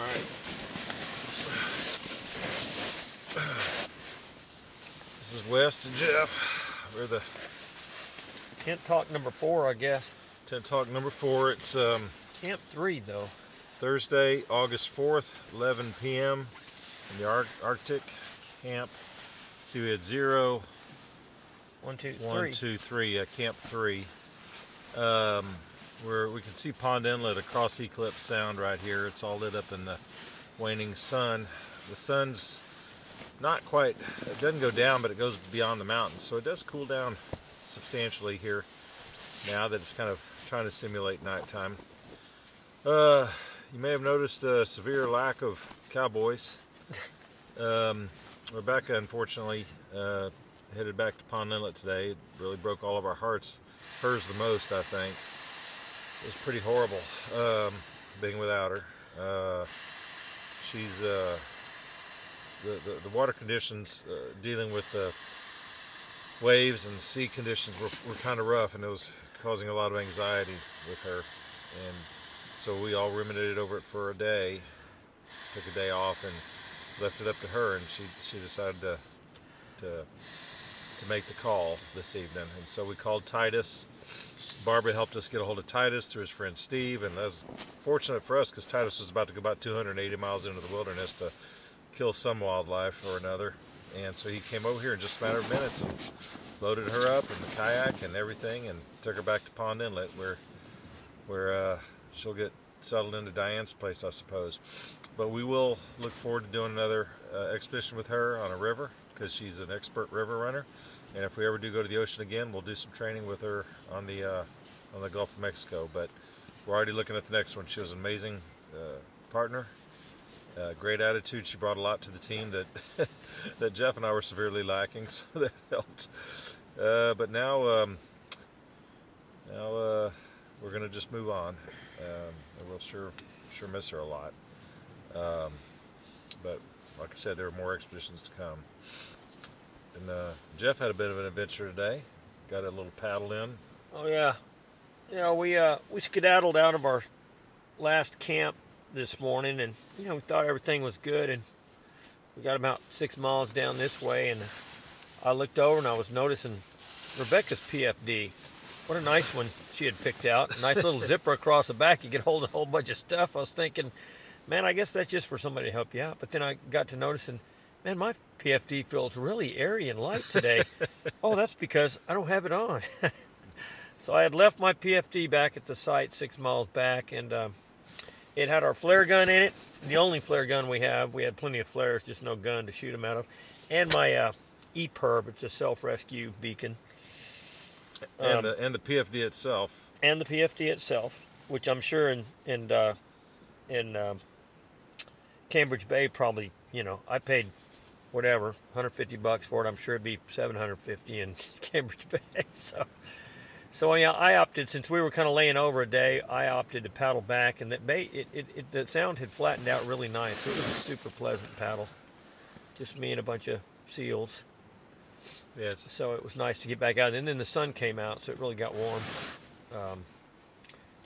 Alright. This is West and Jeff. We're the Tent Talk number 4, I guess. Tent Talk number 4. It's Camp 3, though. Thursday, August 4th, 11 p.m. in the Arctic camp. See, we had 0, 1, 2, 3. 1, 2, 3, Camp 3. Where we can see Pond Inlet across Eclipse Sound right here. It's all lit up in the waning sun. The sun's not quite, it doesn't go down, but it goes beyond the mountains. So it does cool down substantially here now that it's kind of trying to simulate nighttime. You may have noticed a severe lack of Cowboys. Rebekah, unfortunately, headed back to Pond Inlet today. It really broke all of our hearts. Hers the most, I think. It was pretty horrible being without her. She's the water conditions, dealing with the waves and sea conditions were kind of rough, and it was causing a lot of anxiety with her. And so we all ruminated over it for a day, took a day off, and left it up to her. And she decided to make the call this evening. And so we called Titus. Barbara helped us get a hold of Titus through his friend Steve, and that was fortunate for us because Titus was about to go about 280 miles into the wilderness to kill some wildlife or another. And so he came over here in just a matter of minutes and loaded her up in the kayak and everything and took her back to Pond Inlet where she'll get settled into Diane's place, I suppose. But we will look forward to doing another expedition with her on a river because she's an expert river runner. And if we ever do go to the ocean again, we'll do some training with her on the Gulf of Mexico. But we're already looking at the next one. She was an amazing partner, great attitude. She brought a lot to the team that that Jeff and I were severely lacking, so that helped. But now we're going to just move on. And we'll sure miss her a lot. But like I said, there are more expeditions to come. And Jeff had a bit of an adventure today. Got a little paddle in. Oh, yeah. Yeah, we skedaddled out of our last camp this morning, and, we thought everything was good, and we got about 6 miles down this way, and I looked over, and I was noticing Rebekah's PFD. What a nice one she had picked out. A nice little zipper across the back. You could hold a whole bunch of stuff. I was thinking, man, I guess that's just for somebody to help you out. But then I got to noticing, man, my PFD feels really airy and light today. Oh, that's because I don't have it on. So I had left my PFD back at the site 6 miles back, and it had our flare gun in it, the only flare gun we have. We had plenty of flares, just no gun to shoot them out of. And my EPIRB, it's a self-rescue beacon. And the PFD itself. And the PFD itself, which I'm sure in Cambridge Bay probably, I paid whatever, $150 for it. I'm sure it'd be $750 in Cambridge Bay. So yeah, I opted, since we were kind of laying over a day, I opted to paddle back, and that bay, the sound had flattened out really nice. It was a super pleasant paddle. Just me and a bunch of seals. Yes. So it was nice to get back out, and then the sun came out, so it really got warm.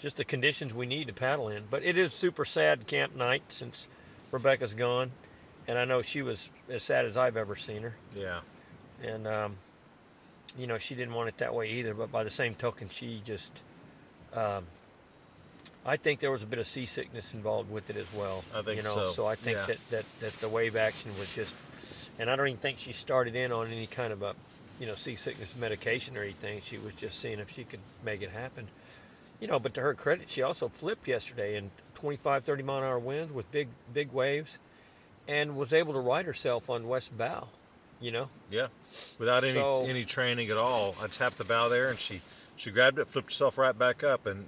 Just the conditions we need to paddle in. But it is super sad camp night since Rebekah's gone. And I know she was as sad as I've ever seen her. Yeah. And, she didn't want it that way either. But by the same token, she just, I think there was a bit of seasickness involved with it as well. I think so. So I think that the wave action was just, and I don't even think she started in on any kind of a, seasickness medication or anything. She was just seeing if she could make it happen. But to her credit, she also flipped yesterday in 25, 30 mile an hour winds with big waves, and was able to ride herself on west bow, Yeah, without any training at all. I tapped the bow there, and she grabbed it, flipped herself right back up, and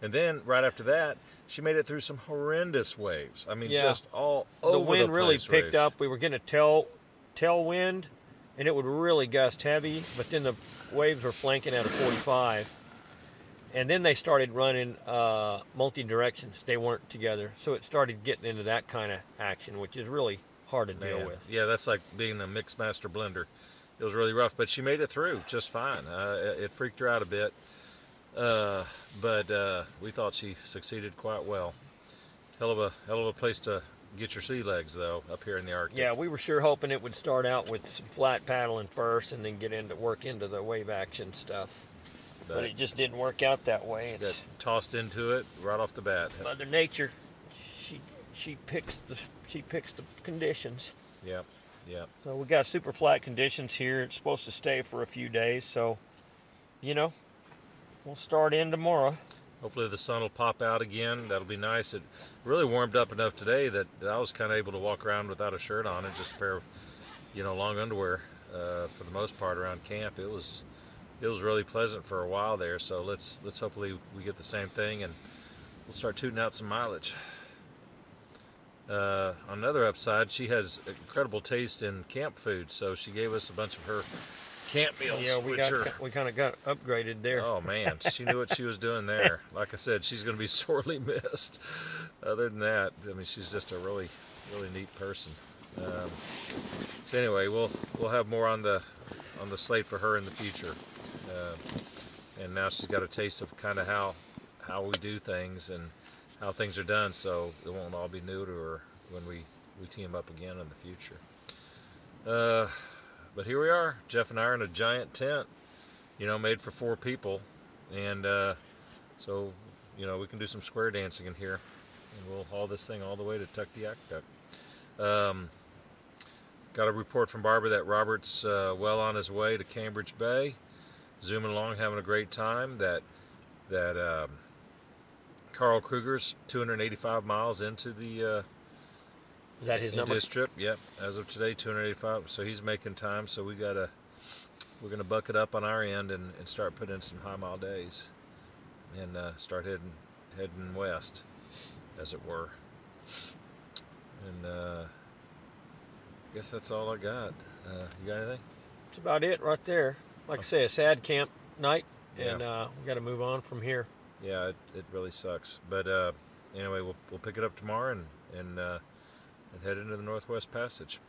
then right after that, she made it through some horrendous waves. I mean, just all over the place. The wind really picked up. We were getting a tailwind, and it would really gust heavy, but then the waves were flanking out of 45. And then they started running multi-directions. They weren't together. So it started getting into that kind of action, which is really hard to deal with. Yeah, that's like being a mixed master blender. It was really rough, but she made it through just fine. It freaked her out a bit. But we thought she succeeded quite well. hell of a place to get your sea legs though, up here in the Arctic. Yeah, we were sure hoping it would start out with some flat paddling first, and then work into the wave action stuff. But it just didn't work out that way. Got tossed into it right off the bat. Mother Nature, she picks the conditions. Yep. Yep. So we got super flat conditions here. It's supposed to stay for a few days, so we'll start in tomorrow. Hopefully the sun will pop out again. That'll be nice. It really warmed up enough today that I was kind of able to walk around without a shirt on and just a pair of, long underwear for the most part around camp. It was really pleasant for a while there. So let's hopefully we get the same thing and we'll start tooting out some mileage. On another upside, she has incredible taste in camp food, so she gave us a bunch of her camp meals. Yeah, we kind of got upgraded there. Oh man, she knew what she was doing there. Like I said, she's going to be sorely missed. Other than that, I mean, she's just a really, really neat person. So anyway, we'll have more on the slate for her in the future. And now she's got a taste of kind of how we do things and how things are done, so it won't all be new to her when we team up again in the future. But here we are, Jeff and I are in a giant tent, made for 4 people, and so we can do some square dancing in here, and we'll haul this thing all the way to Tuktoyaktuk. Got a report from Barbara that Robert's well on his way to Cambridge Bay, zooming along, having a great time. That Carl Kruger's 285 miles into the is that his number? This trip. Yep, as of today, 285. So he's making time. So we're gonna buck it up on our end and start putting in some high mile days, and start heading west, as it were. And I guess that's all I got. You got anything? That's about it right there. Like I say, a sad camp night, Yeah. and we got to move on from here. Yeah, it really sucks. But anyway, we'll pick it up tomorrow and head into the Northwest Passage.